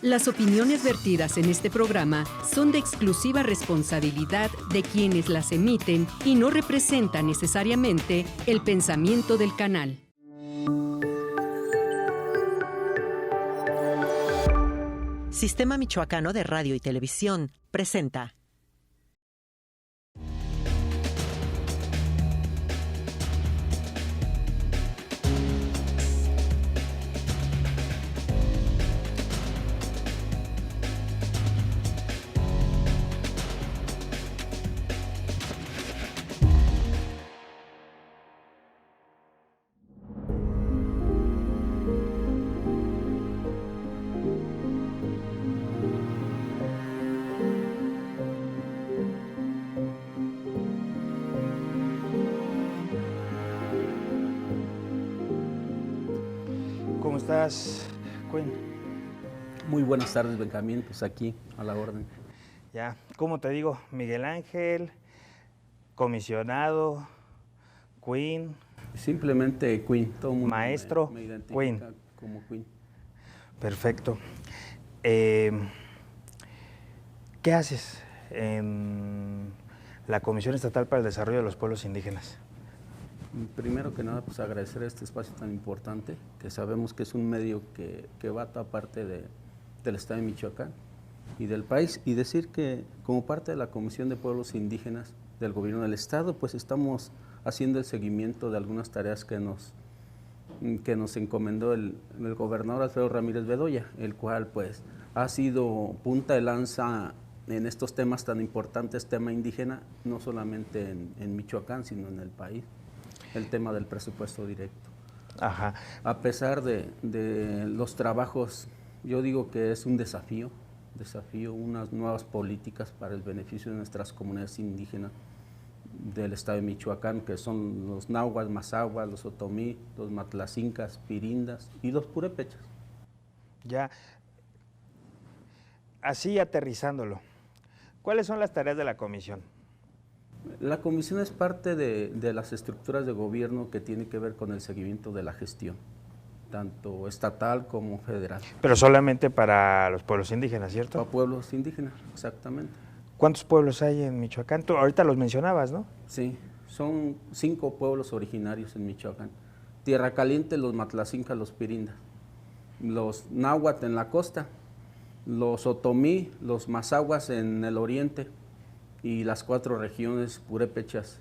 Las opiniones vertidas en este programa son de exclusiva responsabilidad de quienes las emiten y no representan necesariamente el pensamiento del canal. Sistema Michoacano de Radio y Televisión presenta. ¿Cómo estás, Quinn? Muy buenas tardes, Benjamín, pues aquí a la orden. Ya, ¿cómo te digo? Miguel Ángel, comisionado, Quinn. Simplemente Quinn, todo el mundo Maestro, me identifica Quinn. como Quinn. Perfecto. ¿Qué haces en la Comisión Estatal para el Desarrollo de los Pueblos Indígenas? Primero que nada, pues agradecer este espacio tan importante, que sabemos que es un medio que va a toda parte del estado de Michoacán y del país, y decir que como parte de la Comisión de Pueblos Indígenas del Gobierno del Estado, pues estamos haciendo el seguimiento de algunas tareas que nos encomendó el gobernador Alfredo Ramírez Bedoya, el cual pues ha sido punta de lanza en estos temas tan importantes, tema indígena, no solamente en Michoacán, sino en el país. El tema del presupuesto directo. Ajá. A pesar de los trabajos, yo digo que es un desafío, unas nuevas políticas para el beneficio de nuestras comunidades indígenas del estado de Michoacán, que son los náhuatl, mazahuatl, los otomí, los matlacincas, pirindas y los purépechas. Ya, así aterrizándolo, ¿cuáles son las tareas de la comisión? La comisión es parte de las estructuras de gobierno que tiene que ver con el seguimiento de la gestión, tanto estatal como federal. Pero solamente para los pueblos indígenas, ¿cierto? Para pueblos indígenas, exactamente. ¿Cuántos pueblos hay en Michoacán? Tú ahorita los mencionabas, ¿no? Sí, son 5 pueblos originarios en Michoacán. Tierra Caliente, los matlacincas, los pirindas, los náhuatl en la costa, los otomí, los mazahuas en el oriente, y las 4 regiones purépechas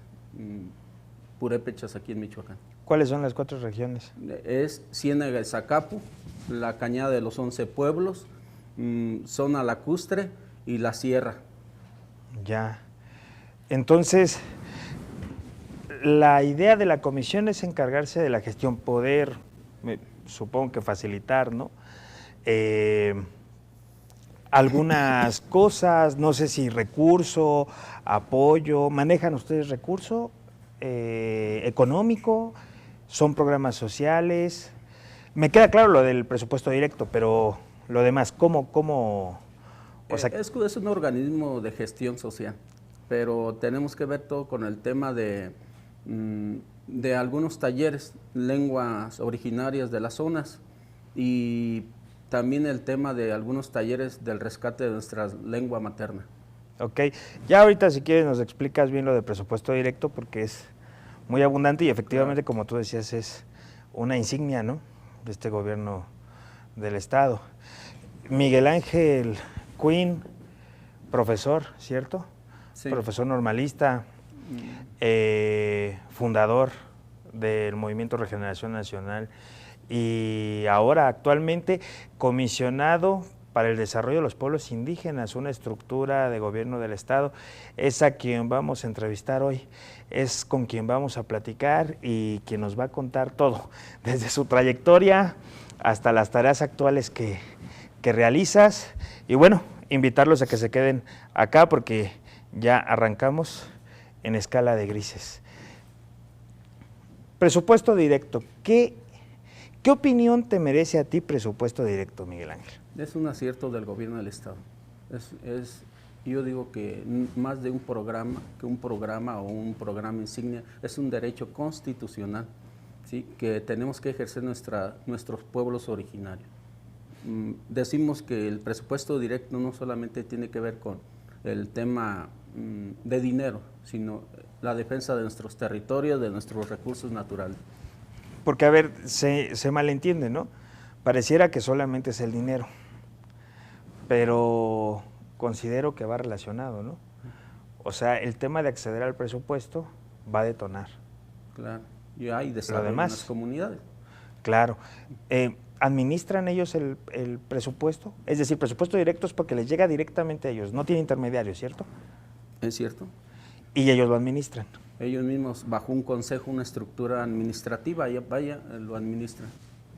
aquí en Michoacán. ¿Cuáles son las 4 regiones? Es Ciénaga de Zacapu, la Cañada de los 11 pueblos, Zona Lacustre y la Sierra. Ya. Entonces, la idea de la comisión es encargarse de la gestión, poder, supongo que facilitar, ¿no? Algunas cosas, no sé si recurso, apoyo. ¿Manejan ustedes recurso económico? ¿Son programas sociales? Me queda claro lo del presupuesto directo, pero lo demás, ¿cómo? O sea, es un organismo de gestión social, pero tenemos que ver todo con el tema de algunos talleres, lenguas originarias de las zonas, y también el tema de algunos talleres del rescate de nuestra lengua materna. Ok, ya ahorita si quieres nos explicas bien lo del presupuesto directo porque es muy abundante y efectivamente, claro, como tú decías, es una insignia, ¿no?, de este gobierno del estado. Miguel Ángel Quinn, profesor, ¿cierto? Sí. Profesor normalista, fundador del Movimiento Regeneración Nacional y ahora actualmente comisionado para el desarrollo de los pueblos indígenas, una estructura de gobierno del estado. Es a quien vamos a entrevistar hoy, es con quien vamos a platicar y quien nos va a contar todo, desde su trayectoria hasta las tareas actuales que realizas. Y bueno, invitarlos a que se queden acá porque ya arrancamos en escala de grises. Presupuesto directo, ¿qué opinión te merece a ti presupuesto directo, Miguel Ángel? Es un acierto del gobierno del estado. Yo digo que más de un programa, que un programa o un programa insignia, es un derecho constitucional, ¿sí?, que tenemos que ejercer nuestros pueblos originarios. decimos que el presupuesto directo no solamente tiene que ver con el tema de dinero, sino la defensa de nuestros territorios, de nuestros recursos naturales. Porque, a ver, se malentiende, ¿no? Pareciera que solamente es el dinero, pero considero que va relacionado, ¿no? O sea, el tema de acceder al presupuesto va a detonar. Claro, y hay desarrollo en las comunidades. Claro. ¿Administran ellos el presupuesto? Es decir, presupuesto directo es porque les llega directamente a ellos, no tiene intermediarios, ¿cierto? Es cierto. Y ellos lo administran. Ellos mismos, bajo un consejo, una estructura administrativa, lo administran.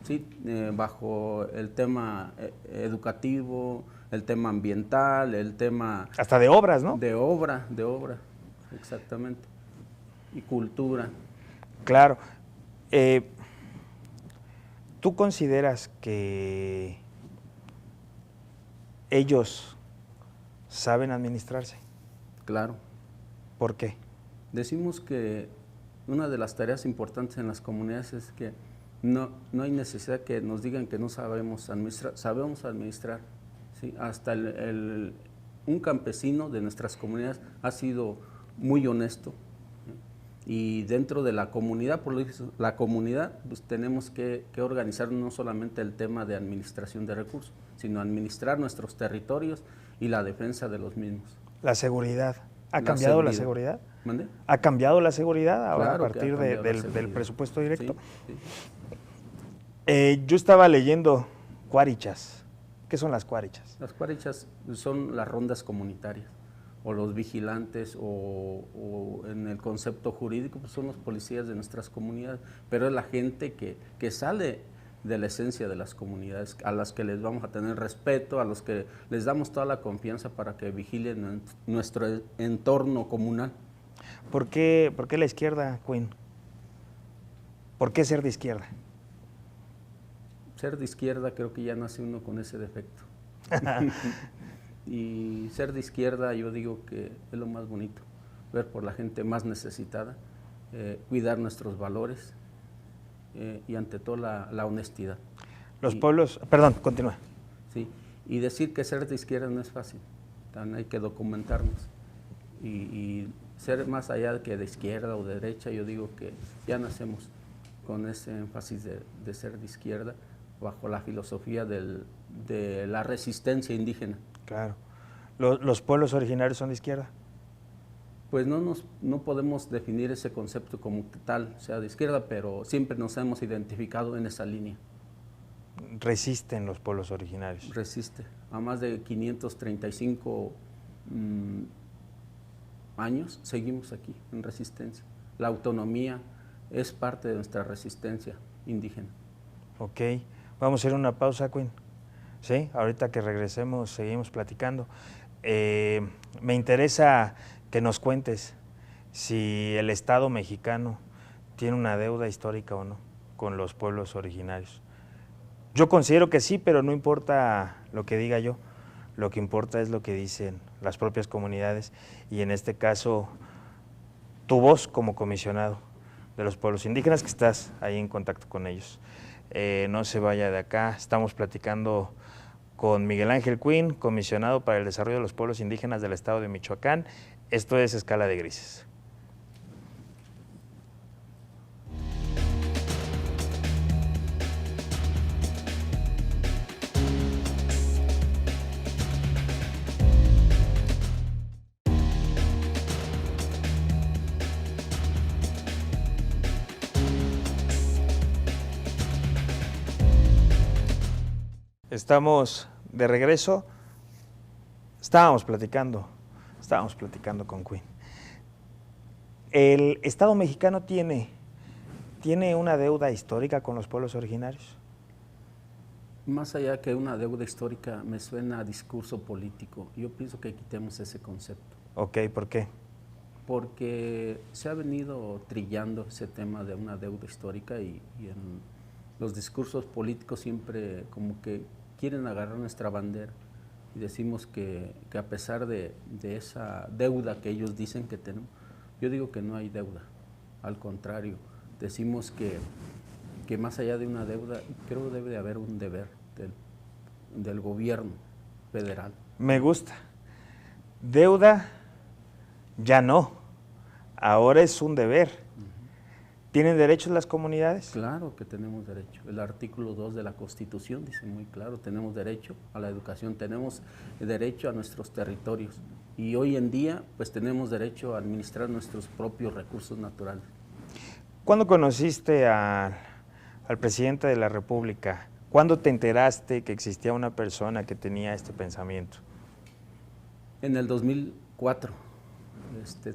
Sí, bajo el tema educativo, el tema ambiental, el tema... Hasta de obras, ¿no? De obra, exactamente. Y cultura. Claro. ¿Tú consideras que ellos saben administrarse? Claro. ¿Por qué? Decimos que una de las tareas importantes en las comunidades es que no hay necesidad que nos digan que no sabemos administrar, ¿sí? Hasta un campesino de nuestras comunidades ha sido muy honesto, ¿sí? Y dentro de la comunidad, por lo que la comunidad, pues tenemos que organizar no solamente el tema de administración de recursos, sino administrar nuestros territorios y la defensa de los mismos. La seguridad. ¿Ha cambiado la seguridad? ¿Mande? ¿Ha cambiado la seguridad ahora Claro, a partir del presupuesto directo? Sí, sí. Yo estaba leyendo cuarichas. ¿Qué son las cuarichas? Las cuarichas son las rondas comunitarias, o los vigilantes, o en el concepto jurídico, pues son los policías de nuestras comunidades, pero es la gente que sale de la esencia de las comunidades, a las que les vamos a tener respeto, a los que les damos toda la confianza para que vigilen nuestro entorno comunal. ¿Por qué la izquierda, Quinn? ¿Por qué ser de izquierda? Ser de izquierda creo que ya nace uno con ese defecto. Y ser de izquierda yo digo que es lo más bonito, ver por la gente más necesitada, cuidar nuestros valores y ante todo la honestidad. Los pueblos, perdón, continúa. Sí, y decir que ser de izquierda no es fácil, hay que documentarnos y ser más allá que de izquierda o de derecha, yo digo que ya nacemos con ese énfasis de ser de izquierda, bajo la filosofía de la resistencia indígena. Claro. ¿Los pueblos originarios son de izquierda? Pues no podemos definir ese concepto como tal, sea de izquierda, pero siempre nos hemos identificado en esa línea. ¿Resisten los pueblos originarios? Resiste. A más de 535 años seguimos aquí en resistencia. La autonomía es parte de nuestra resistencia indígena. Ok. Vamos a ir a una pausa, Quinn. Sí, ahorita que regresemos seguimos platicando. Me interesa que nos cuentes si el Estado mexicano tiene una deuda histórica o no con los pueblos originarios. Yo considero que sí, pero no importa lo que diga yo, lo que importa es lo que dicen las propias comunidades y en este caso tu voz como comisionado de los pueblos indígenas que estás ahí en contacto con ellos. No se vaya de acá, estamos platicando con Miguel Ángel Quinn, comisionado para el desarrollo de los pueblos indígenas del estado de Michoacán. Esto es Escala de Grises. Estamos de regreso. Estábamos platicando con Quinn. ¿El Estado mexicano tiene una deuda histórica con los pueblos originarios? Más allá que una deuda histórica, me suena a discurso político. Yo pienso que quitemos ese concepto. Ok, ¿por qué? Porque se ha venido trillando ese tema de una deuda histórica y en los discursos políticos siempre como que quieren agarrar nuestra bandera y decimos que a pesar de esa deuda que ellos dicen que tenemos, yo digo que no hay deuda, al contrario, decimos que más allá de una deuda, creo que debe de haber un deber del gobierno federal. Me gusta. Deuda ya no, ahora es un deber. ¿Tienen derechos las comunidades? Claro que tenemos derecho. El artículo 2 de la Constitución dice muy claro, tenemos derecho a la educación, tenemos derecho a nuestros territorios y hoy en día pues tenemos derecho a administrar nuestros propios recursos naturales. ¿Cuándo conociste al presidente de la República? ¿Cuándo te enteraste que existía una persona que tenía este pensamiento? En el 2004.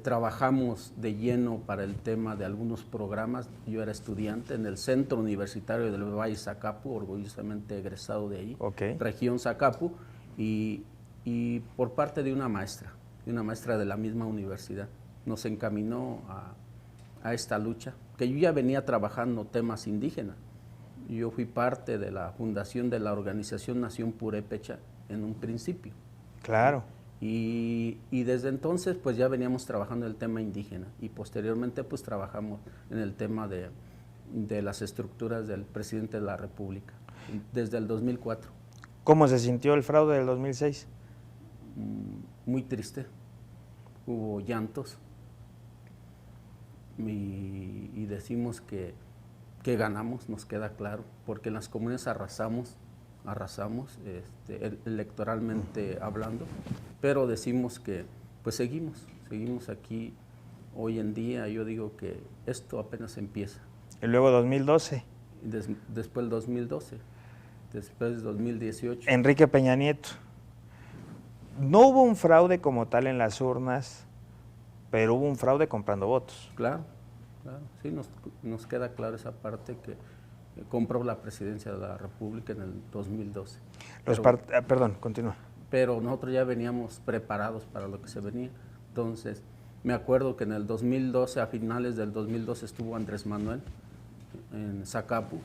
Trabajamos de lleno para el tema de algunos programas. Yo era estudiante en el Centro Universitario del Valle Zacapu, orgullosamente egresado de ahí, región Zacapu, y por parte de una maestra de la misma universidad. Nos encaminó a esta lucha, que yo ya venía trabajando temas indígenas. Yo fui parte de la fundación de la organización Nación Purépecha en un principio. Claro. Y desde entonces pues ya veníamos trabajando el tema indígena y posteriormente pues trabajamos en el tema de las estructuras del presidente de la República desde el 2004. ¿Cómo se sintió el fraude del 2006? Muy triste, hubo llantos y decimos que ganamos, nos queda claro, porque en las comunidades arrasamos electoralmente hablando, pero decimos que pues seguimos aquí hoy en día. Yo digo que esto apenas empieza. Y luego 2012. Después del 2012, después del 2018. Enrique Peña Nieto. No hubo un fraude como tal en las urnas, pero hubo un fraude comprando votos. Claro, sí, nos queda claro esa parte que compró la presidencia de la República en el 2012. Perdón, continúa. Pero nosotros ya veníamos preparados para lo que se venía. Entonces, me acuerdo que en el 2012, a finales del 2012, estuvo Andrés Manuel en Zacapu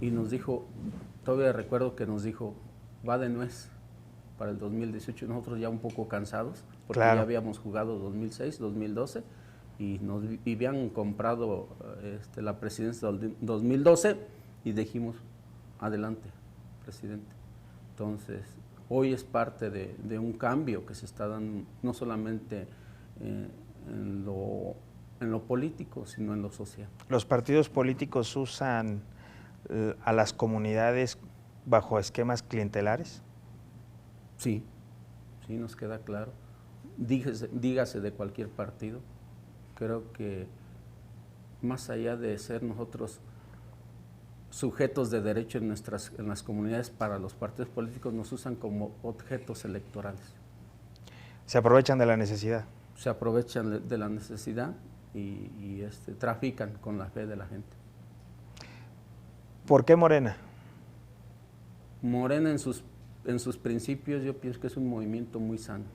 y nos dijo, todavía recuerdo que nos dijo, va de nuez para el 2018. Nosotros ya un poco cansados, porque ya habíamos jugado 2006, 2012, y nos habían comprado la presidencia del 2012 y dijimos, adelante, presidente. Entonces, hoy es parte de un cambio que se está dando, no solamente en lo político, sino en lo social. ¿Los partidos políticos usan a las comunidades bajo esquemas clientelares? Sí, nos queda claro. Dígase de cualquier partido. Creo que más allá de ser nosotros sujetos de derecho en las comunidades, para los partidos políticos nos usan como objetos electorales. Se aprovechan de la necesidad. Se aprovechan de la necesidad y trafican con la fe de la gente. ¿Por qué Morena? Morena en sus principios yo pienso que es un movimiento muy sano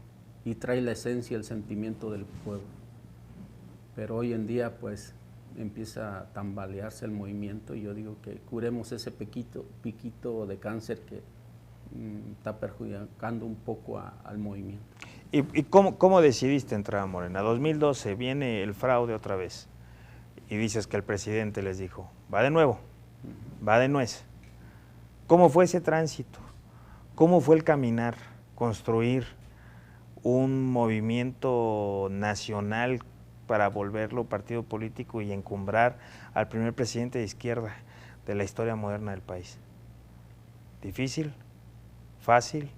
y trae la esencia, el sentimiento del pueblo. Pero hoy en día pues empieza a tambalearse el movimiento y yo digo que curemos ese piquito de cáncer que está perjudicando un poco al movimiento. ¿Y cómo decidiste entrar a Morena? 2012, viene el fraude otra vez y dices que el presidente les dijo, va de nuevo, va de nuez. ¿Cómo fue ese tránsito? ¿Cómo fue el caminar, construir un movimiento nacional para volverlo partido político y encumbrar al primer presidente de izquierda de la historia moderna del país? ¿Difícil? ¿Fácil?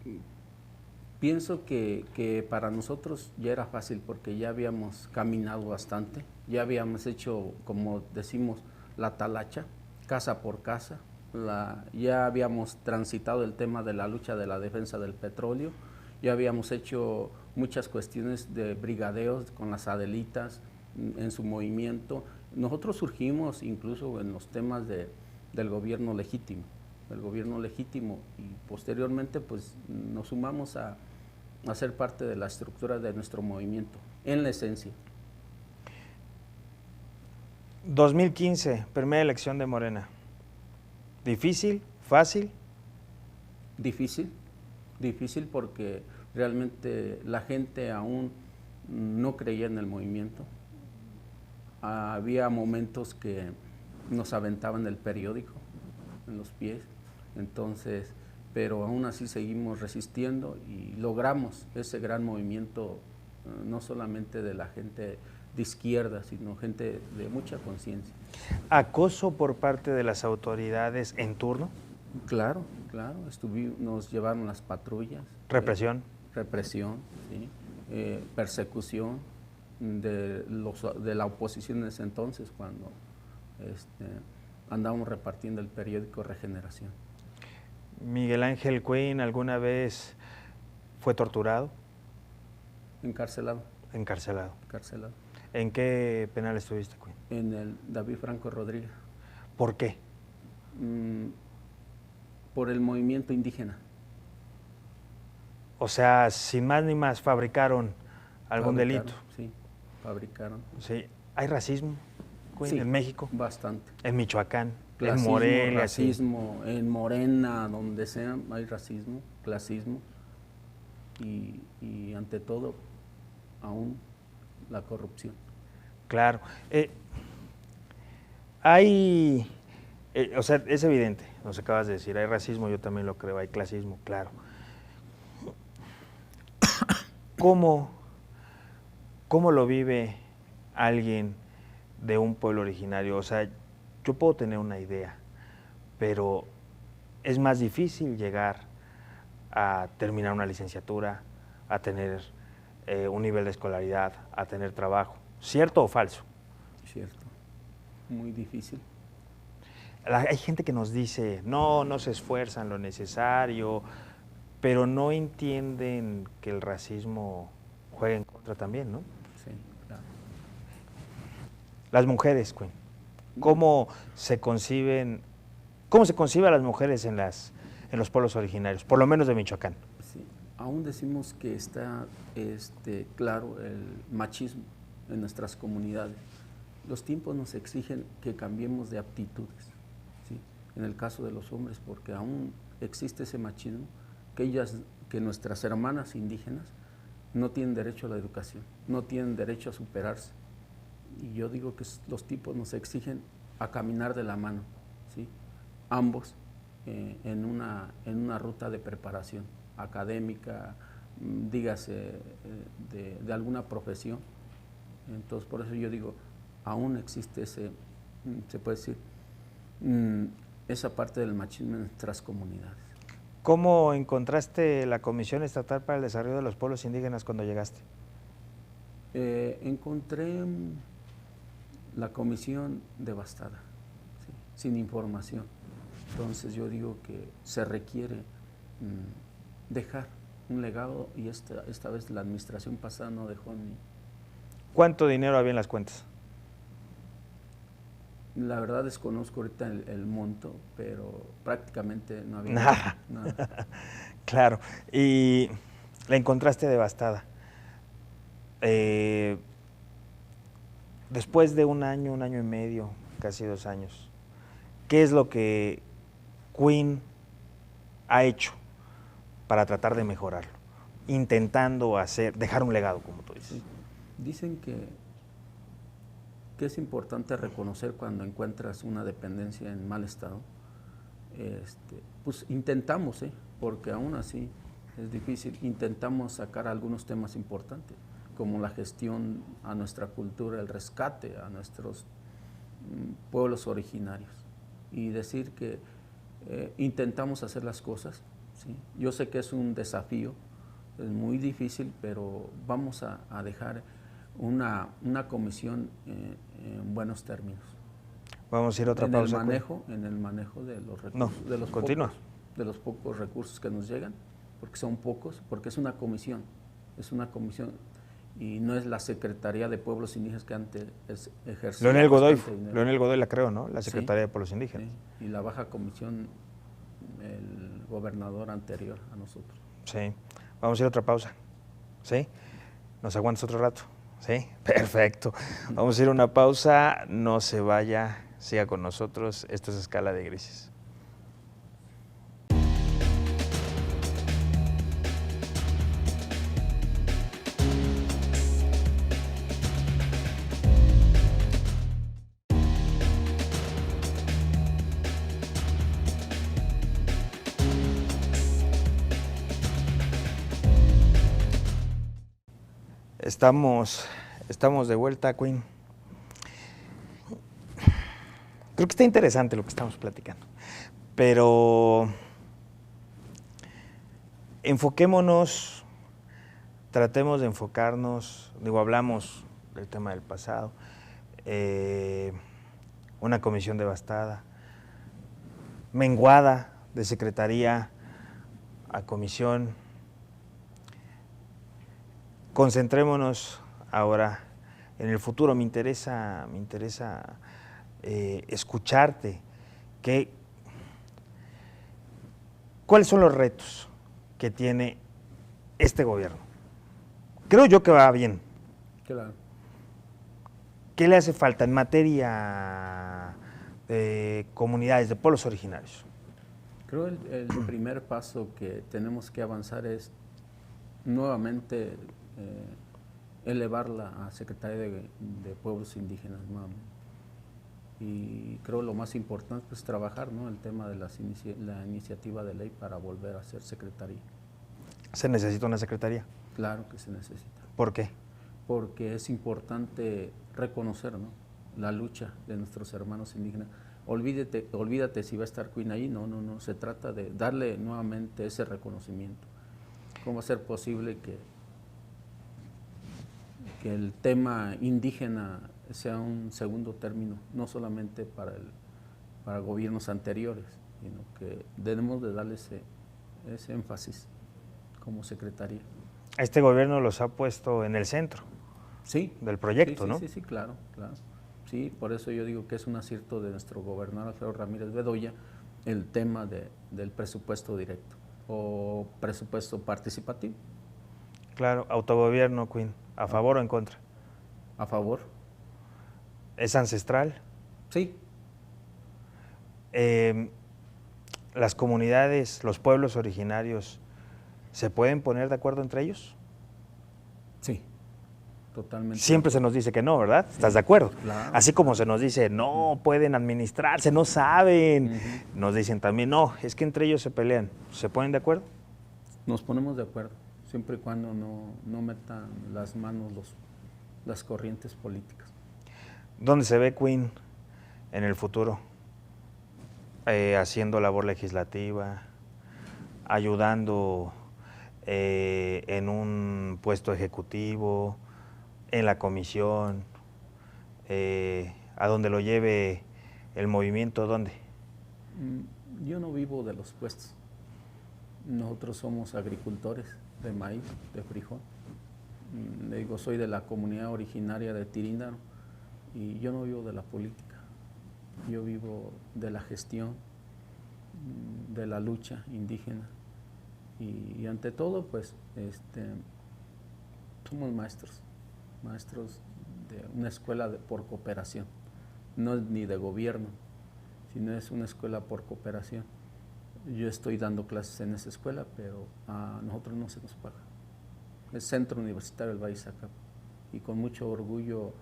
Pienso que para nosotros ya era fácil porque ya habíamos caminado bastante, ya habíamos hecho, como decimos, la talacha, casa por casa, ya habíamos transitado el tema de la lucha de la defensa del petróleo, ya habíamos hecho muchas cuestiones de brigadeos con las Adelitas en su movimiento. Nosotros surgimos incluso en los temas del gobierno legítimo, y posteriormente pues nos sumamos a ser parte de la estructura de nuestro movimiento, en la esencia. 2015, primera elección de Morena. ¿Difícil? ¿Fácil? Difícil porque realmente la gente aún no creía en el movimiento. Había momentos que nos aventaban el periódico en los pies Entonces, pero aún así seguimos resistiendo y logramos ese gran movimiento, no solamente de la gente de izquierda, sino gente de mucha conciencia. ¿Acoso por parte de las autoridades en turno? Claro, claro, nos llevaron las patrullas. ¿Represión? Represión, ¿sí? Persecución de la oposición en ese entonces, cuando andábamos repartiendo el periódico Regeneración. ¿Miguel Ángel Quinn alguna vez fue torturado? Encarcelado. Encarcelado. Encarcelado. ¿En qué penal estuviste, Quinn? En el David Franco Rodríguez. ¿Por qué? Por el movimiento indígena. O sea, sin más ni más, fabricaron algún delito. Sí, fabricaron. Sí. ¿Hay racismo, Quinn, Sí, en México? bastante. En Michoacán, Clasismo, en Morelia. racismo, en Morena, donde sea, hay racismo, clasismo y ante todo, aún la corrupción. Claro. O sea, es evidente, nos acabas de decir, hay racismo, yo también lo creo, hay clasismo, claro. ¿Cómo lo vive alguien de un pueblo originario? O sea, yo puedo tener una idea, pero es más difícil llegar a terminar una licenciatura, a tener un nivel de escolaridad, a tener trabajo. ¿Cierto o falso? Cierto, muy difícil. Hay gente que nos dice, no se esfuerzan lo necesario, pero no entienden que el racismo juega en contra también, ¿no? Sí, claro. Las mujeres, Quinn, ¿cómo se concibe a las mujeres en los pueblos originarios, por lo menos de Michoacán? Sí, aún decimos que está claro el machismo en nuestras comunidades. Los tiempos nos exigen que cambiemos de aptitudes, ¿sí? En el caso de los hombres, porque aún existe ese machismo, que nuestras hermanas indígenas no tienen derecho a la educación, no tienen derecho a superarse. Y yo digo que los tiempos nos exigen a caminar de la mano, ¿sí? Ambos en una ruta de preparación académica, dígase de alguna profesión. Entonces, por eso yo digo, aún existe se puede decir, esa parte del machismo en nuestras comunidades. ¿Cómo encontraste la Comisión Estatal para el Desarrollo de los Pueblos Indígenas cuando llegaste? Encontré la comisión devastada, ¿sí? Sin información. Entonces yo digo que se requiere dejar un legado y esta vez la administración pasada no dejó ni... ¿Cuánto dinero había en las cuentas? La verdad desconozco ahorita el monto, pero prácticamente no había nada. Claro, y la encontraste devastada. Después de un año y medio, casi 2 años, ¿qué es lo que Quinn ha hecho para tratar de mejorarlo? Intentando dejar un legado, como tú dices. Sí. Dicen que es importante reconocer cuando encuentras una dependencia en mal estado. Pues intentamos, porque aún así es difícil, intentamos sacar algunos temas importantes, como la gestión a nuestra cultura, el rescate a nuestros pueblos originarios, y decir que intentamos hacer las cosas, ¿sí? Yo sé que es un desafío, es muy difícil, pero vamos a dejar una comisión en buenos términos. Vamos a ir a otra pausa. En el manejo de los recursos, No, de los pocos recursos que nos llegan, porque son pocos, porque es una comisión y no es la Secretaría de Pueblos Indígenas que antes ejercía. Leonel Godoy la creó, ¿no? La Secretaría de Pueblos Indígenas. Sí, y la baja comisión, el gobernador anterior a nosotros. Sí, vamos a ir a otra pausa. ¿Sí? ¿Nos aguantas otro rato? Sí, perfecto. Vamos a ir a una pausa, no se vaya, siga con nosotros. Esto es Escala de Grises. Estamos de vuelta, Queen. Creo que está interesante lo que estamos platicando, pero enfoquémonos, tratemos de enfocarnos, hablamos del tema del pasado, una comisión devastada, menguada de secretaría a comisión. Concentrémonos ahora en el futuro. Me interesa escucharte. ¿Cuáles son los retos que tiene este gobierno? Creo yo que va bien. Claro. ¿Qué le hace falta en materia de comunidades, de pueblos originarios? Creo el primer paso que tenemos que avanzar es nuevamente elevarla a Secretaría de Pueblos Indígenas nuevamente. Y creo lo más importante es trabajar, ¿no?, el tema de la iniciativa de ley para volver a ser secretaría. ¿Se necesita una secretaría? Claro que se necesita. ¿Por qué? Porque es importante reconocer, ¿no?, la lucha de nuestros hermanos indígenas. Olvídate si va a estar Queen ahí, no, se trata de darle nuevamente ese reconocimiento. ¿Cómo hacer posible que el tema indígena sea un segundo término, no solamente para gobiernos anteriores, sino que debemos de darle ese énfasis como secretaría? Este gobierno los ha puesto en el centro, sí, del proyecto, sí, ¿no? Sí, claro. Sí, por eso yo digo que es un acierto de nuestro gobernador Alfredo Ramírez Bedoya el tema del presupuesto directo o presupuesto participativo. Claro, autogobierno, Queen, ¿a favor o en contra? A favor. ¿Es ancestral? Sí. ¿Las comunidades, los pueblos originarios, se pueden poner de acuerdo entre ellos? Sí, totalmente. Siempre se nos dice que no, ¿verdad? ¿Estás de acuerdo? Claro. Así como se nos dice, no pueden administrarse, no saben. Nos dicen también, no, es que entre ellos se pelean. ¿Se ponen de acuerdo? Nos ponemos de acuerdo, siempre y cuando no metan las manos las corrientes políticas. ¿Dónde se ve Queen en el futuro? Haciendo labor legislativa, ayudando en un puesto ejecutivo, en la comisión, a donde lo lleve el movimiento, ¿dónde? Yo no vivo de los puestos. Nosotros somos agricultores de maíz, de frijol. Le digo, soy de la comunidad originaria de Tiríndaro y yo no vivo de la política. Yo vivo de la gestión, de la lucha indígena y ante todo, pues, somos maestros de una escuela por cooperación. No es ni de gobierno, sino es una escuela por cooperación. Yo estoy dando clases en esa escuela, pero a nosotros no se nos paga. Es Centro Universitario del Valle Zacapa y con mucho orgullo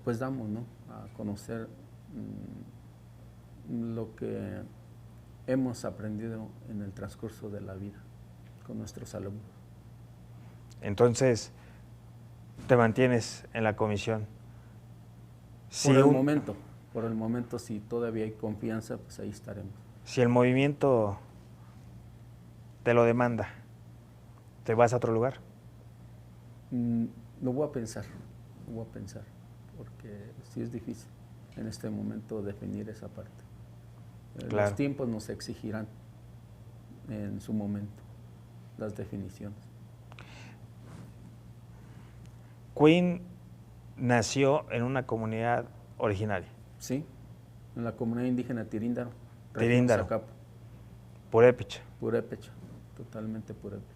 pues damos, ¿no?, a conocer lo que hemos aprendido en el transcurso de la vida con nuestros alumnos. Entonces, te mantienes en la comisión. Por el momento, si todavía hay confianza, pues ahí estaremos. Si el movimiento te lo demanda, ¿te vas a otro lugar? Lo voy a pensar, porque sí es difícil en este momento definir esa parte. Claro. Los tiempos nos exigirán en su momento las definiciones. Queen nació en una comunidad originaria. Sí, en la comunidad indígena Tiríndaro. Tiríndaro. Zacapa. Purépecha. Purépecha, totalmente purépecha.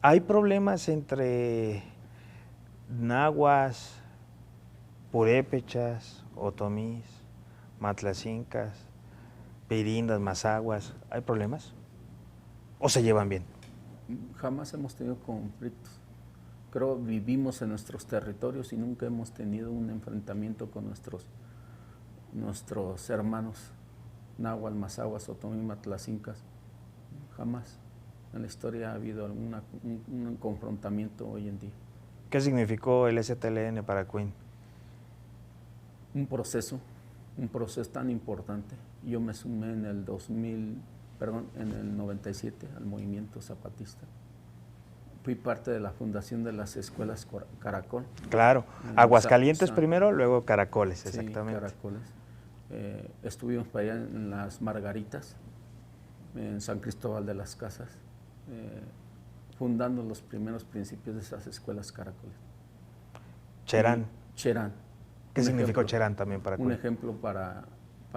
¿Hay problemas entre nahuas, purépechas, otomís, matlacincas, pirindas, mazaguas? ¿Hay problemas? ¿O se llevan bien? Jamás hemos tenido conflictos. Creo vivimos en nuestros territorios y nunca hemos tenido un enfrentamiento con nuestros hermanos nahuas, mazaguas, otomí, matlacincas. Jamás. En la historia ha habido un confrontamiento hoy en día. ¿Qué significó el STLN para Queen? Un proceso tan importante. Yo me sumé en el 97 al movimiento zapatista. Fui parte de la fundación de las escuelas Caracol. Claro, Aguascalientes primero, luego Caracoles, exactamente. Sí, Caracoles. Estuvimos para allá en las Margaritas, en San Cristóbal de las Casas, fundando los primeros principios de esas escuelas Caracoles. Cherán. Cherán. ¿Qué significó Cherán también para Queen? Un ejemplo para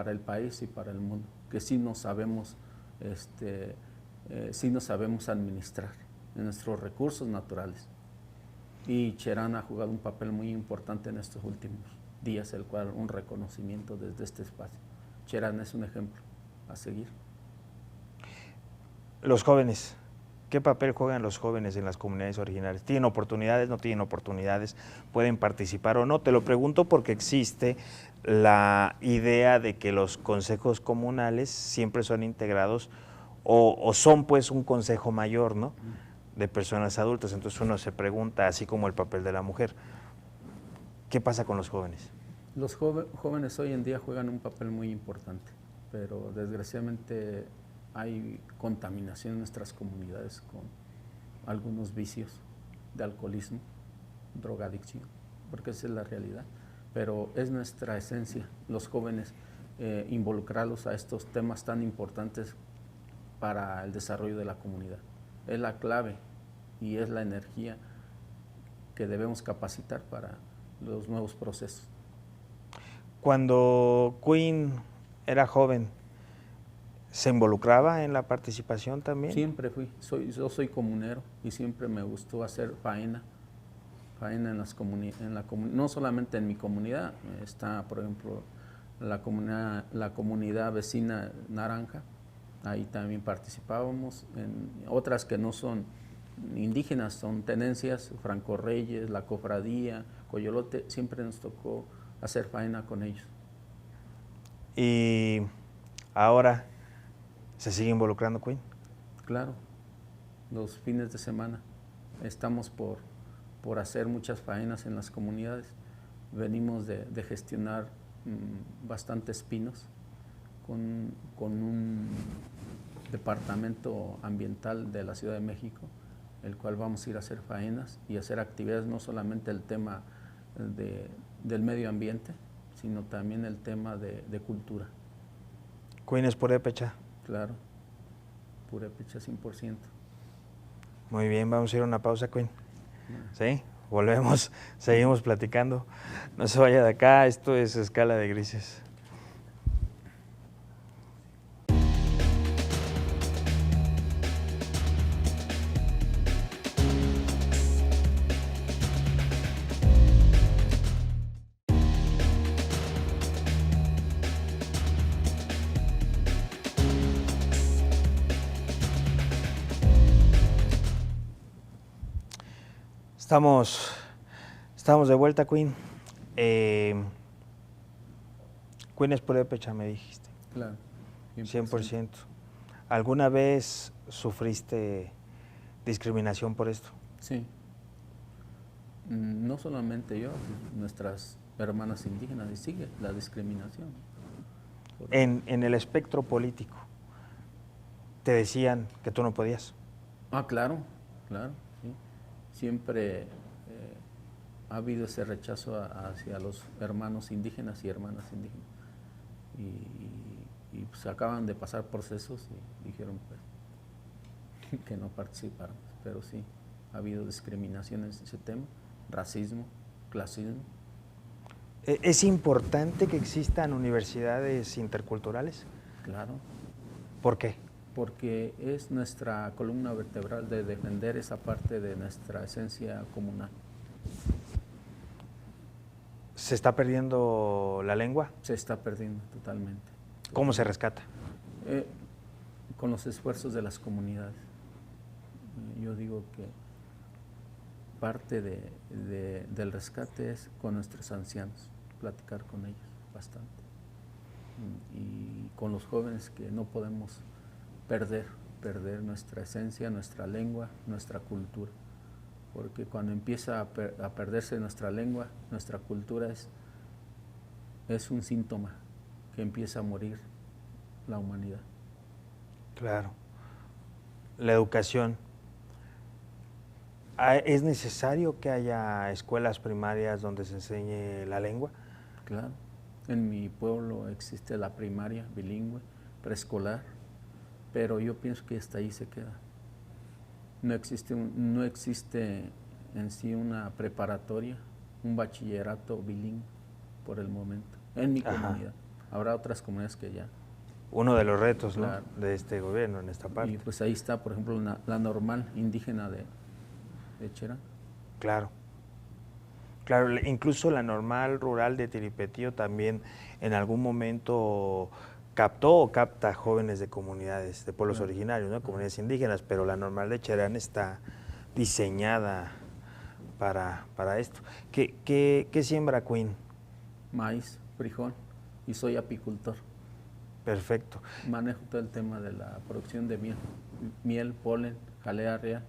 el país y para el mundo, que sí nos sabemos, administrar en nuestros recursos naturales. Y Cherán ha jugado un papel muy importante en estos últimos días, el cual un reconocimiento desde este espacio. Cherán es un ejemplo a seguir. Los jóvenes, ¿qué papel juegan los jóvenes en las comunidades originarias? ¿Tienen oportunidades, no tienen oportunidades? ¿Pueden participar o no? Te lo pregunto porque existe la idea de que los consejos comunales siempre son integrados o son pues un consejo mayor, ¿no?, de personas adultas. Entonces uno se pregunta, así como el papel de la mujer, ¿qué pasa con los jóvenes? Los jóvenes hoy en día juegan un papel muy importante, pero desgraciadamente hay contaminación en nuestras comunidades con algunos vicios de alcoholismo, drogadicción, porque esa es la realidad. Pero es nuestra esencia, los jóvenes, involucrarlos a estos temas tan importantes para el desarrollo de la comunidad. Es la clave y es la energía que debemos capacitar para los nuevos procesos. Cuando Queen era joven, ¿se involucraba en la participación también? Siempre fui, yo soy comunero y siempre me gustó hacer faena en las no solamente en mi comunidad, está por ejemplo la comunidad vecina Naranja, ahí también participábamos, en otras que no son indígenas, son tenencias, Franco Reyes, la Cofradía, Coyolote, siempre nos tocó hacer faena con ellos. Y ahora, ¿se sigue involucrando Queen? Claro, los fines de semana estamos por hacer muchas faenas en las comunidades. Venimos de gestionar bastantes pinos con un departamento ambiental de la Ciudad de México, el cual vamos a ir a hacer faenas y hacer actividades, no solamente el tema del medio ambiente, sino también el tema de cultura. ¿Queen es purépecha? Claro, purépecha 100%. Muy bien, vamos a ir a una pausa, Queen. ¿Sí? Volvemos, seguimos platicando. No se vaya de acá, esto es Escala de Grises. Estamos de vuelta, Queen. Queen es purépecha, me dijiste. Claro. 100%. ¿Alguna vez sufriste discriminación por esto? Sí. No solamente yo, nuestras hermanas indígenas, y sigue la discriminación. En el espectro político, ¿te decían que tú no podías? Claro, sí. Siempre ha habido ese rechazo hacia los hermanos indígenas y hermanas indígenas. Y pues acaban de pasar procesos y dijeron pues, que no participaron. Pero sí, ha habido discriminación en ese tema, racismo, clasismo. ¿Es importante que existan universidades interculturales? Claro. ¿Por qué? Porque es nuestra columna vertebral de defender esa parte de nuestra esencia comunal. ¿Se está perdiendo la lengua? Se está perdiendo totalmente. ¿Cómo se rescata? Con los esfuerzos de las comunidades. Yo digo que parte del rescate es con nuestros ancianos, platicar con ellos bastante. Y con los jóvenes que no podemos perder perder nuestra esencia, nuestra lengua, nuestra cultura. Porque cuando empieza a perderse nuestra lengua, nuestra cultura es un síntoma que empieza a morir la humanidad. Claro. La educación. ¿Es necesario que haya escuelas primarias donde se enseñe la lengua? Claro. En mi pueblo existe la primaria bilingüe, preescolar, pero yo pienso que hasta ahí se queda. No existe en sí una preparatoria, un bachillerato bilingüe por el momento, en mi comunidad. Habrá otras comunidades que ya. Uno de los retos, claro, ¿no?, de este gobierno en esta parte. Y pues ahí está, por ejemplo, la normal indígena de Cherán. Claro. Claro, incluso la normal rural de Tiripetío también en algún momento captó o capta jóvenes de comunidades, de pueblos originarios, ¿no?, comunidades indígenas, pero la normal de Cherán está diseñada para esto. ¿Qué siembra Queen? Maíz, frijol, y soy apicultor. Perfecto. Manejo todo el tema de la producción de miel, polen, jalea real.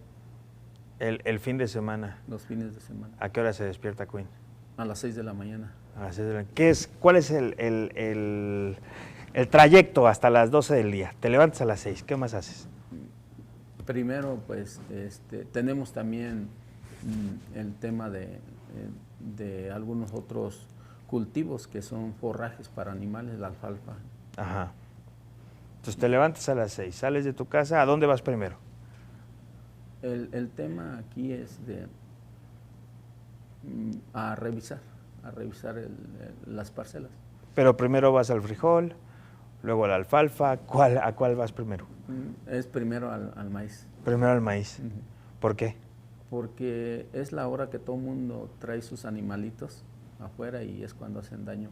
El fin de semana. Los fines de semana. ¿A qué hora se despierta Queen? A las 6 de la mañana. A las 6 de la mañana. ¿Cuál es el trayecto hasta las 12 del día? Te levantas a las 6, ¿qué más haces? Primero, pues, tenemos también el tema de algunos otros cultivos que son forrajes para animales, la alfalfa. Ajá. Entonces te levantas a las 6, sales de tu casa, ¿a dónde vas primero? El tema aquí es a revisar las parcelas. Pero primero vas al frijol, luego a la alfalfa, ¿a cuál vas primero? Es primero al maíz. Primero al maíz. ¿Por qué? Porque es la hora que todo el mundo trae sus animalitos afuera y es cuando hacen daño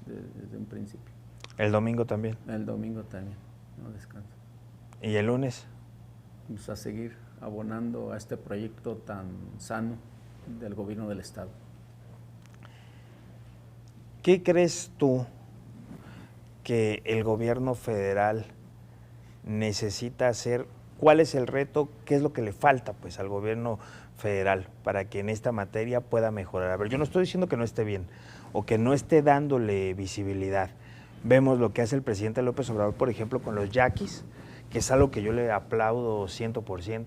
desde un principio. ¿El domingo también? El domingo también, no descansa. ¿Y el lunes? Pues a seguir abonando a este proyecto tan sano del gobierno del Estado. ¿Qué crees tú que el gobierno federal necesita hacer? ¿Cuál es el reto? ¿Qué es lo que le falta pues al gobierno federal para que en esta materia pueda mejorar? A ver, yo no estoy diciendo que no esté bien o que no esté dándole visibilidad. Vemos lo que hace el presidente López Obrador, por ejemplo, con los yaquis, que es algo que yo le aplaudo 100%.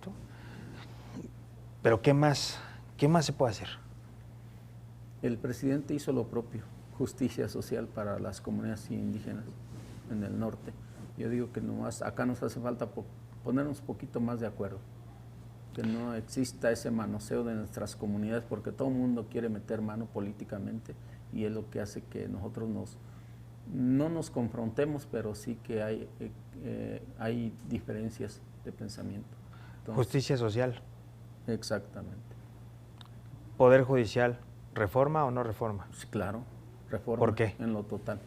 Pero ¿qué más se puede hacer? El presidente hizo lo propio, justicia social para las comunidades indígenas en el norte. Yo digo que acá nos hace falta ponernos un poquito más de acuerdo, que no exista ese manoseo de nuestras comunidades, porque todo el mundo quiere meter mano políticamente y es lo que hace que nosotros no nos confrontemos, pero sí que hay diferencias de pensamiento. Entonces, justicia social. Exactamente. Poder judicial, ¿reforma o no reforma? Sí, claro, reforma. ¿Por qué? En lo total.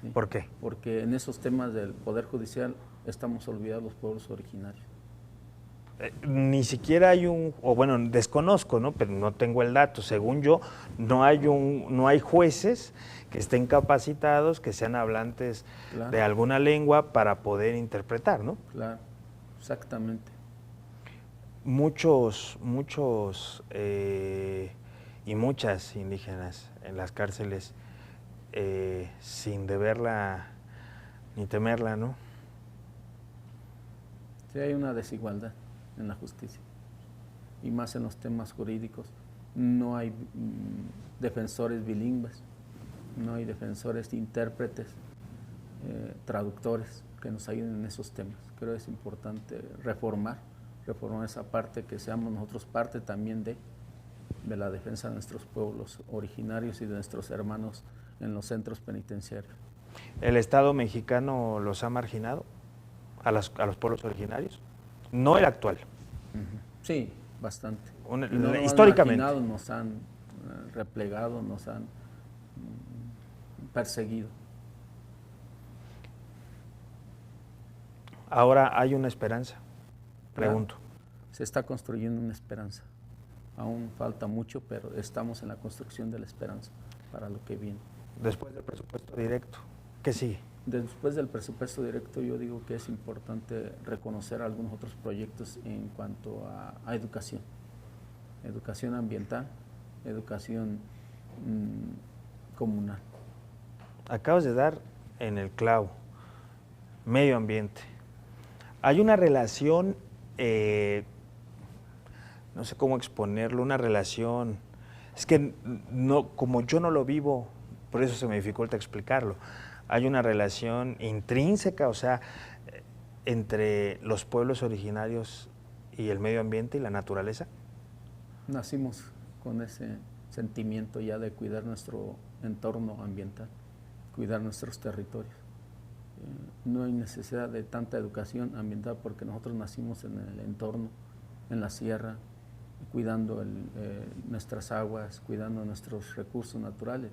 ¿Sí? ¿Por qué? Porque en esos temas del Poder Judicial estamos olvidados los pueblos originarios. Ni siquiera hay desconozco, ¿no?, pero no tengo el dato. Según yo, no hay jueces que estén capacitados, que sean hablantes Claro. de alguna lengua para poder interpretar, ¿no? Claro, exactamente. Muchos y muchas indígenas en las cárceles sin deberla ni temerla, ¿no? Sí, hay una desigualdad en la justicia y más en los temas jurídicos. No hay defensores bilingües, no hay defensores intérpretes, traductores que nos ayuden en esos temas. Creo que es importante reformar esa parte, que seamos nosotros parte también de la defensa de nuestros pueblos originarios y de nuestros hermanos en los centros penitenciarios. ¿El Estado mexicano los ha marginado a los pueblos originarios? No el actual. Sí, bastante. Históricamente. Nos han replegado, nos han perseguido. Ahora hay una esperanza, pregunto. Claro, se está construyendo una esperanza. Aún falta mucho, pero estamos en la construcción de la esperanza para lo que viene. Después del presupuesto directo, ¿qué sigue? después del presupuesto directo, yo digo que es importante reconocer algunos otros proyectos en cuanto a educación. Educación ambiental, educación comunal. Acabas de dar en el clavo, medio ambiente. Hay una relación, no sé cómo exponerlo, una relación, es que no, como yo no lo vivo, por eso se me dificulta explicarlo. Hay una relación intrínseca, o sea, entre los pueblos originarios y el medio ambiente y la naturaleza. Nacimos con ese sentimiento ya de cuidar nuestro entorno ambiental, cuidar nuestros territorios. No hay necesidad de tanta educación ambiental porque nosotros nacimos en el entorno, en la sierra, cuidando nuestras aguas, cuidando nuestros recursos naturales.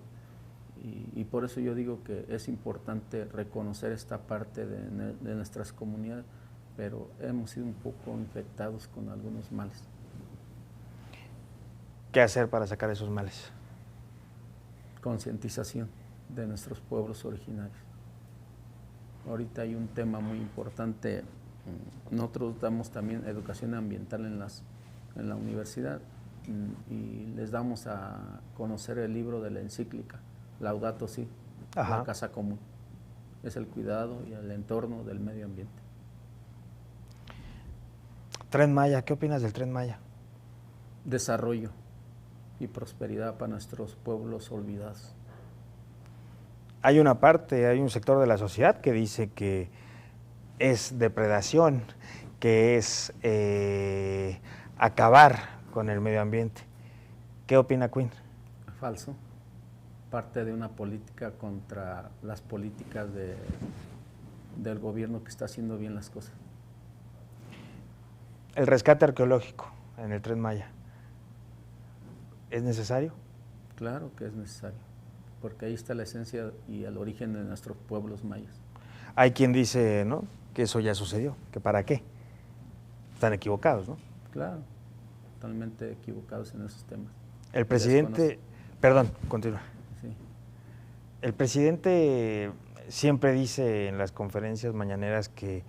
Y por eso yo digo que es importante reconocer esta parte de nuestras comunidades, pero hemos sido un poco infectados con algunos males. ¿Qué hacer para sacar esos males? Concientización de nuestros pueblos originarios. Ahorita hay un tema muy importante, nosotros damos también educación ambiental en la universidad y les damos a conocer el libro de la encíclica Laudato Si, la casa común. Es el cuidado y el entorno del medio ambiente. Tren Maya, ¿qué opinas del Tren Maya? Desarrollo y prosperidad para nuestros pueblos olvidados. Hay una parte, hay un sector de la sociedad que dice que es depredación, que es acabar con el medio ambiente. ¿Qué opina Quinn? Falso. Parte de una política contra las políticas del gobierno que está haciendo bien las cosas. El rescate arqueológico en el Tren Maya, ¿es necesario? Claro que es necesario, porque ahí está la esencia y el origen de nuestros pueblos mayas. Hay quien dice, ¿no?, que eso ya sucedió, que para qué. Están equivocados, ¿no? Claro, totalmente equivocados en esos temas. El presidente, perdón, continúa. Sí. El presidente siempre dice en las conferencias mañaneras que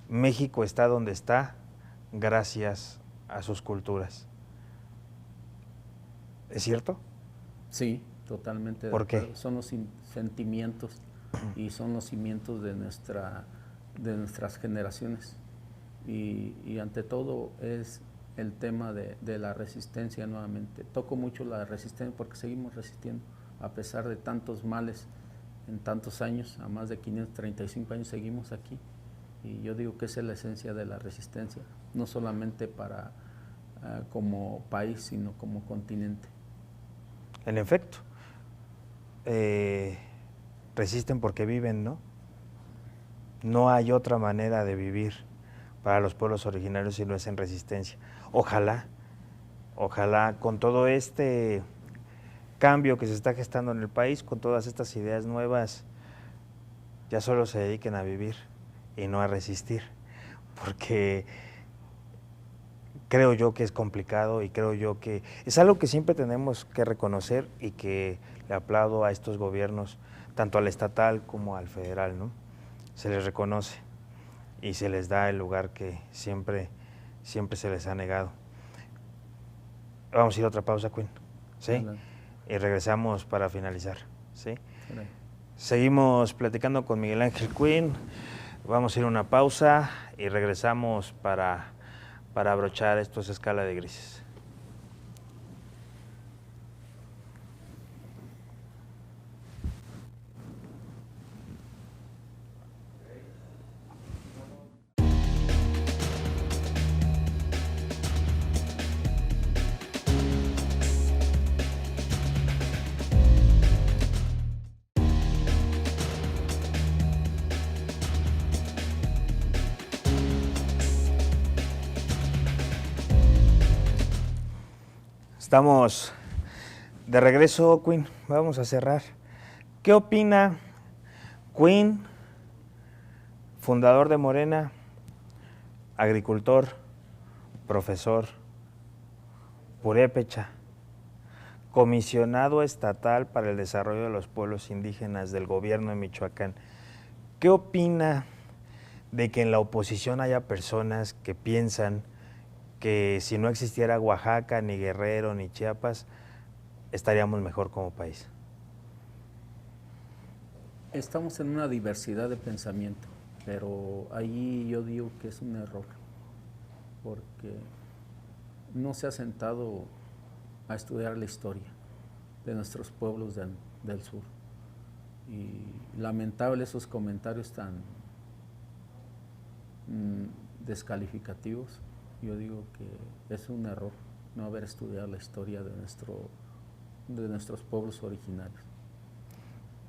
México está donde está gracias a sus culturas. ¿Es cierto? Sí, totalmente. ¿Por qué? Son los sentimientos y son los cimientos de nuestras generaciones. Y ante todo es el tema de la resistencia nuevamente. Toco mucho la resistencia porque seguimos resistiendo. A pesar de tantos males en tantos años, a más de 535 años seguimos aquí. Y yo digo que esa es la esencia de la resistencia, no solamente para como país, sino como continente. En efecto, resisten porque viven, ¿no? No hay otra manera de vivir para los pueblos originarios si no es en resistencia. Ojalá con todo este cambio que se está gestando en el país, con todas estas ideas nuevas, ya solo se dediquen a vivir y no a resistir, porque creo yo que es complicado y creo yo que es algo que siempre tenemos que reconocer y que le aplaudo a estos gobiernos, tanto al estatal como al federal, ¿no? Se les reconoce y se les da el lugar que siempre se les ha negado. Vamos a ir a otra pausa, Quinn, ¿sí? Adelante. Y regresamos para finalizar, ¿sí? Adelante. Seguimos platicando con Miguel Ángel Quinn, vamos a ir a una pausa y regresamos para abrochar esto es Escala de Grises. Estamos de regreso, Quinn. Vamos a cerrar. ¿Qué opina Quinn, fundador de Morena, agricultor, profesor, purépecha, comisionado estatal para el desarrollo de los pueblos indígenas del gobierno de Michoacán? ¿Qué opina de que en la oposición haya personas que piensan que si no existiera Oaxaca, ni Guerrero, ni Chiapas, estaríamos mejor como país? Estamos en una diversidad de pensamiento, pero ahí yo digo que es un error, porque no se ha sentado a estudiar la historia de nuestros pueblos del sur. Y lamentable esos comentarios tan descalificativos. Yo digo que es un error no haber estudiado la historia de nuestros pueblos originarios.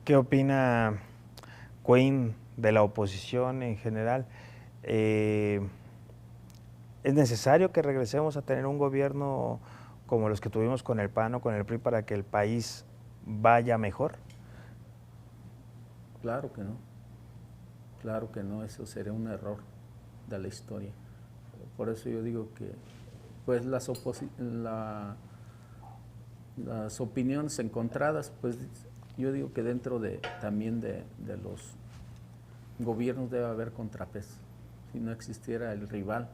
¿Qué opina Quinn de la oposición en general? ¿Es necesario que regresemos a tener un gobierno como los que tuvimos con el PAN o con el PRI para que el país vaya mejor? Claro que no, eso sería un error de la historia. Por eso yo digo que pues las opiniones encontradas, pues yo digo que dentro también de los gobiernos debe haber contrapesos. Si no existiera el rival,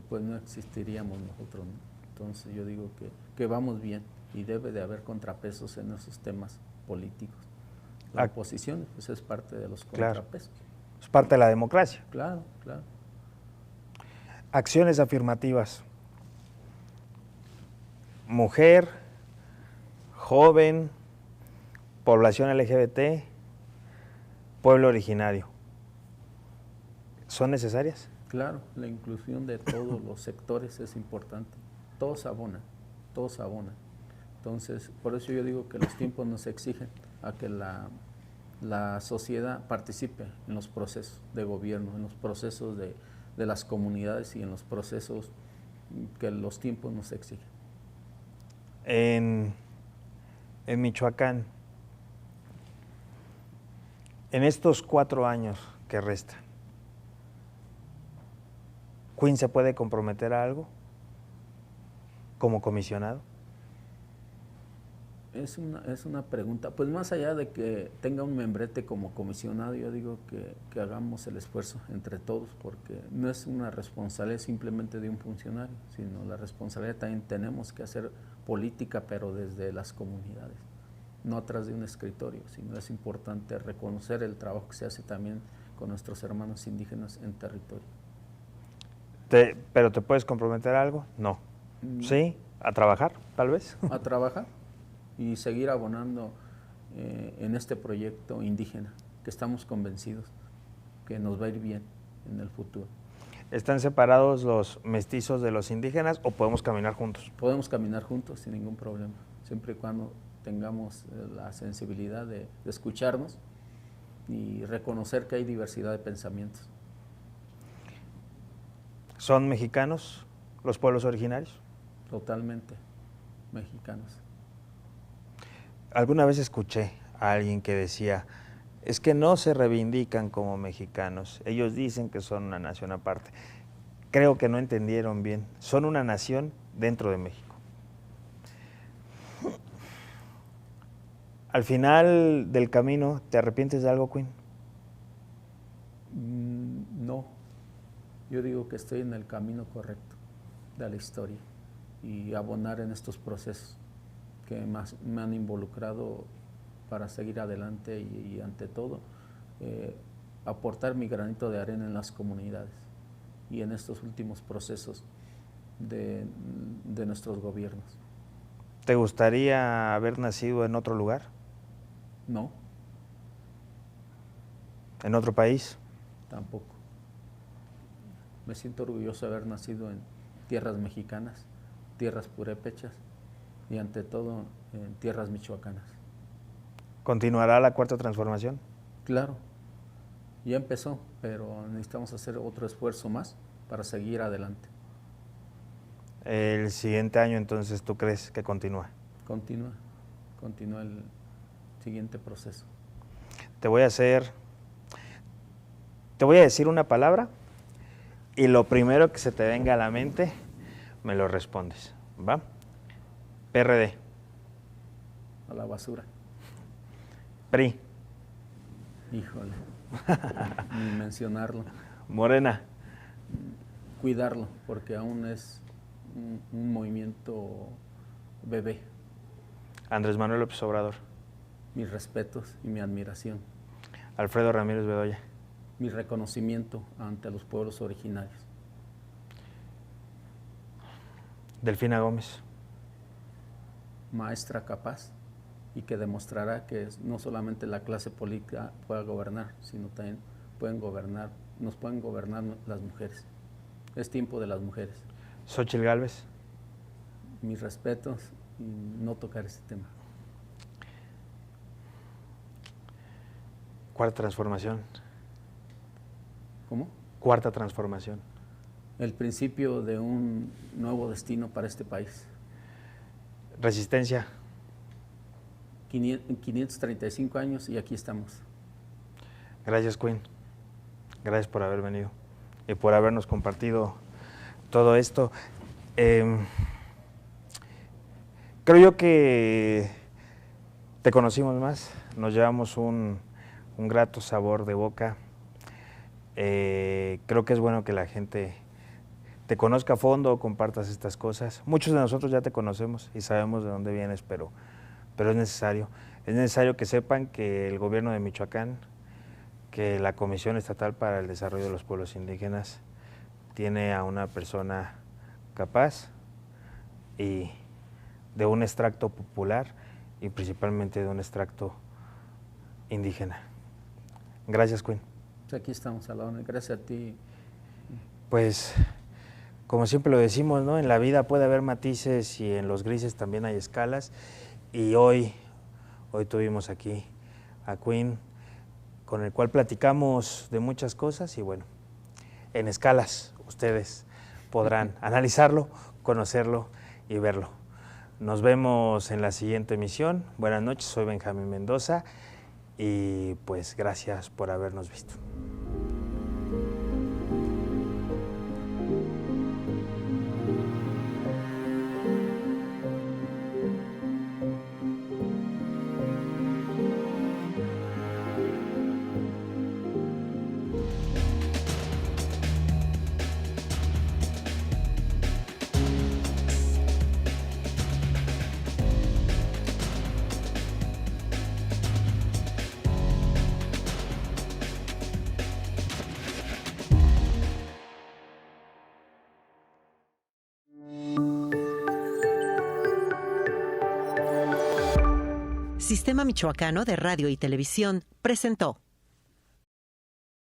pues no existiríamos nosotros, ¿no? Entonces yo digo que vamos bien y debe de haber contrapesos en esos temas políticos. La oposición pues es parte de los contrapesos. Claro, es parte de la democracia. Claro, claro. Acciones afirmativas. Mujer, joven, población LGBT, pueblo originario. ¿Son necesarias? Claro, la inclusión de todos los sectores es importante. Todos abonan, todos abonan. Entonces, por eso yo digo que los tiempos nos exigen a que la sociedad participe en los procesos de gobierno, en los procesos de las comunidades y en los procesos que los tiempos nos exigen. En Michoacán, en estos 4 años que restan, ¿Quinn se puede comprometer a algo como comisionado? Es una pregunta, pues más allá de que tenga un membrete como comisionado, yo digo que hagamos el esfuerzo entre todos, porque no es una responsabilidad simplemente de un funcionario, sino la responsabilidad también tenemos que hacer política, pero desde las comunidades, no atrás de un escritorio, sino es importante reconocer el trabajo que se hace también con nuestros hermanos indígenas en territorio. ¿Pero te puedes comprometer a algo? No. ¿Sí? ¿A trabajar, tal vez? A trabajar y seguir abonando en este proyecto indígena, que estamos convencidos que nos va a ir bien en el futuro. ¿Están separados los mestizos de los indígenas o podemos caminar juntos? Podemos caminar juntos sin ningún problema, siempre y cuando tengamos la sensibilidad de escucharnos y reconocer que hay diversidad de pensamientos. ¿Son mexicanos los pueblos originarios? Totalmente mexicanos. Alguna vez escuché a alguien que decía, es que no se reivindican como mexicanos, ellos dicen que son una nación aparte. Creo que no entendieron bien, son una nación dentro de México. Al final del camino, ¿te arrepientes de algo, Quinn? No, yo digo que estoy en el camino correcto de la historia y abonar en estos procesos que me han involucrado para seguir adelante y ante todo aportar mi granito de arena en las comunidades y en estos últimos procesos de nuestros gobiernos. ¿Te gustaría haber nacido en otro lugar? No. ¿En otro país? Tampoco. Me siento orgulloso de haber nacido en tierras mexicanas, tierras purépechas y ante todo en tierras michoacanas. ¿Continuará la cuarta transformación? Claro, ya empezó, pero necesitamos hacer otro esfuerzo más para seguir adelante. El siguiente año, entonces, ¿tú crees que continúa? Continúa el siguiente proceso. Te voy a decir una palabra y lo primero que se te venga a la mente, me lo respondes, ¿va? PRD. A la basura. PRI. Híjole, ni mencionarlo. Morena. Cuidarlo, porque aún es un movimiento bebé. Andrés Manuel López Obrador. Mis respetos y mi admiración. Alfredo Ramírez Bedoya. Mi reconocimiento ante los pueblos originarios. Delfina Gómez. Maestra capaz y que demostrará que no solamente la clase política pueda gobernar, sino también nos pueden gobernar las mujeres. Es tiempo de las mujeres. Xóchitl Gálvez. Mis respetos y no tocar ese tema. Cuarta transformación. ¿Cómo? Cuarta transformación. El principio de un nuevo destino para este país. Resistencia. 535 años y aquí estamos. Gracias, Queen. Gracias por haber venido y por habernos compartido todo esto. Creo yo que te conocimos más, nos llevamos un grato sabor de boca. Creo que es bueno que la gente te conozca a fondo, compartas estas cosas. Muchos de nosotros ya te conocemos y sabemos de dónde vienes, pero es necesario que sepan que el gobierno de Michoacán, que la Comisión Estatal para el Desarrollo de los Pueblos Indígenas tiene a una persona capaz y de un extracto popular y principalmente de un extracto indígena. Gracias, Queen. Aquí estamos, Alaón. Gracias a ti. Pues, como siempre lo decimos, ¿no? En la vida puede haber matices y en los grises también hay escalas. Y hoy tuvimos aquí a Queen, con el cual platicamos de muchas cosas y bueno, en escalas ustedes podrán analizarlo, conocerlo y verlo. Nos vemos en la siguiente emisión. Buenas noches, soy Benjamín Mendoza y pues gracias por habernos visto. Sistema Michoacano de Radio y Televisión presentó